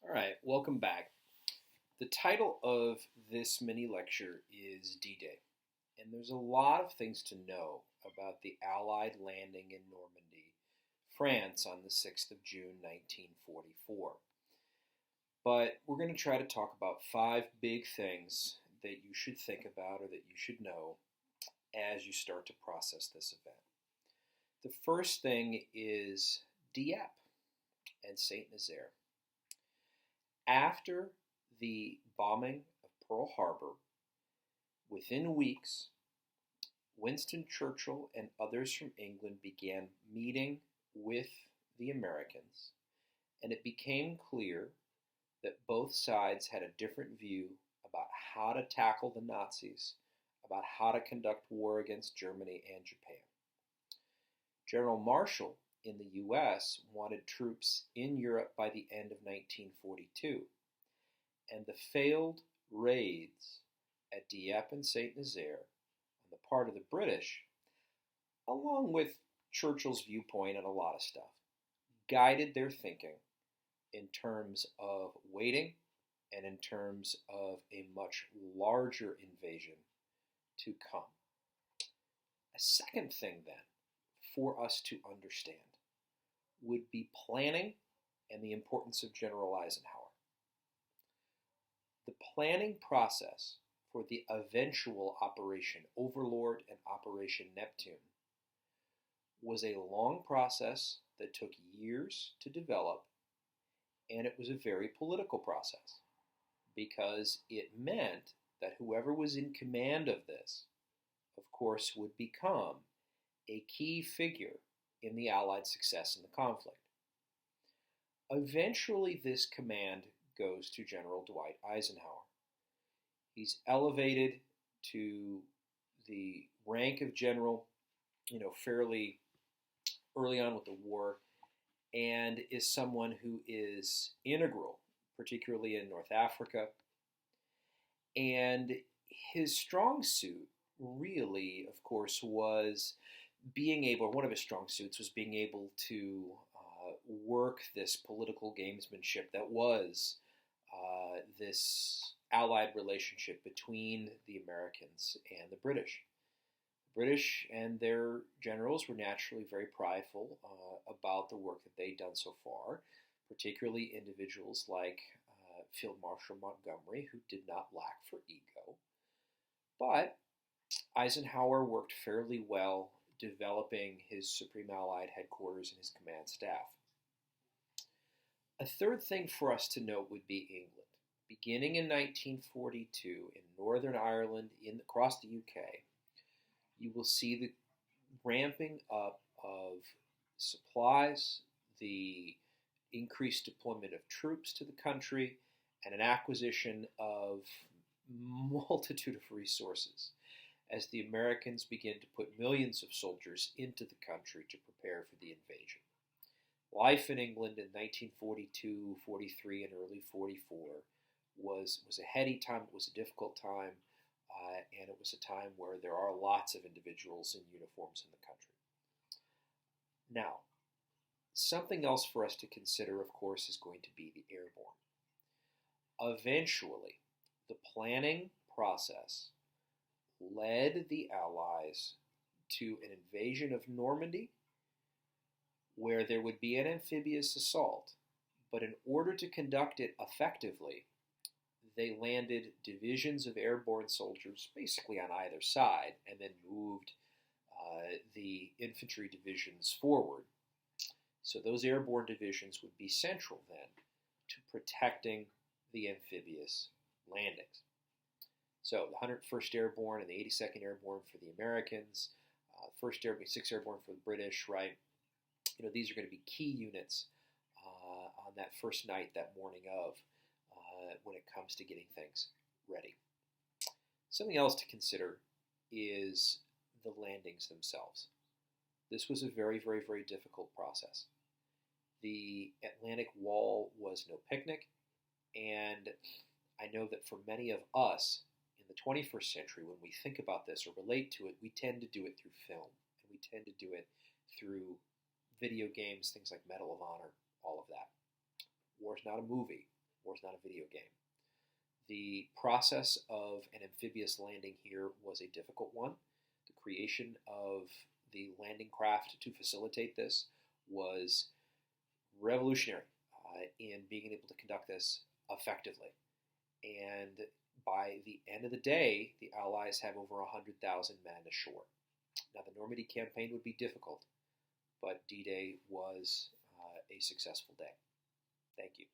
All right, welcome back. The title of this mini lecture is D-Day, and there's a lot of things to know about the Allied landing in Normandy, France on the 6th of June 1944. But we're going to try to talk about five big things that you should think about or that you should know as you start to process this event. The first thing is Dieppe and St. Nazaire. After the bombing of Pearl Harbor, within weeks, Winston Churchill and others from England began meeting with the Americans, and it became clear that both sides had a different view about how to tackle the Nazis, about how to conduct war against Germany and Japan. General Marshall in the U.S. wanted troops in Europe by the end of 1942, and the failed raids at Dieppe and St. Nazaire on the part of the British, along with Churchill's viewpoint on a lot of stuff, guided their thinking in terms of waiting and in terms of a much larger invasion to come. A second thing, then, for us to understand would be planning and the importance of General Eisenhower. The planning process for the eventual Operation Overlord and Operation Neptune was a long process that took years to develop, and it was a very political process because it meant that whoever was in command of this, of course, would become a key figure in the Allied success in the conflict. Eventually, this command goes to General Dwight Eisenhower. He's elevated to the rank of general, fairly early on with the war, and is someone who is integral, particularly in North Africa. And his strong suit really, of course, was one of his strong suits was being able to work this political gamesmanship that was this allied relationship between the Americans and the British. The British and their generals were naturally very prideful about the work that they'd done so far, particularly individuals like Field Marshal Montgomery, who did not lack for ego. But Eisenhower worked fairly well developing his Supreme Allied headquarters and his command staff. A third thing for us to note would be England. Beginning in 1942 in Northern Ireland, across the UK, you will see the ramping up of supplies, the increased deployment of troops to the country, and an acquisition of multitude of resources as the Americans begin to put millions of soldiers into the country to prepare for the invasion. Life in England in 1942, 43, and early 44 was a heady time. It was a difficult time, and it was a time where there are lots of individuals in uniforms in the country. Now, something else for us to consider, of course, is going to be the airborne. Eventually, the planning process led the Allies to an invasion of Normandy, where there would be an amphibious assault, but in order to conduct it effectively, they landed divisions of airborne soldiers basically on either side and then moved the infantry divisions forward. So those airborne divisions would be central then to protecting the amphibious landings. So the 101st Airborne and the 82nd Airborne for the Americans, 1st Airborne, 6th Airborne for the British, right? These are going to be key units on that first night, that morning of, when it comes to getting things ready. Something else to consider is the landings themselves. This was a very, very, very difficult process. The Atlantic Wall was no picnic, and I know that for many of us in the 21st century, when we think about this or relate to it, we tend to do it through film, and we tend to do it through video games, things like Medal of Honor, all of that. War's not a movie. War's not a video game. The process of an amphibious landing here was a difficult one. The creation of the landing craft to facilitate this was revolutionary in being able to conduct this effectively. And by the end of the day, the Allies have over 100,000 men ashore. Now, the Normandy campaign would be difficult, but D-Day was a successful day. Thank you.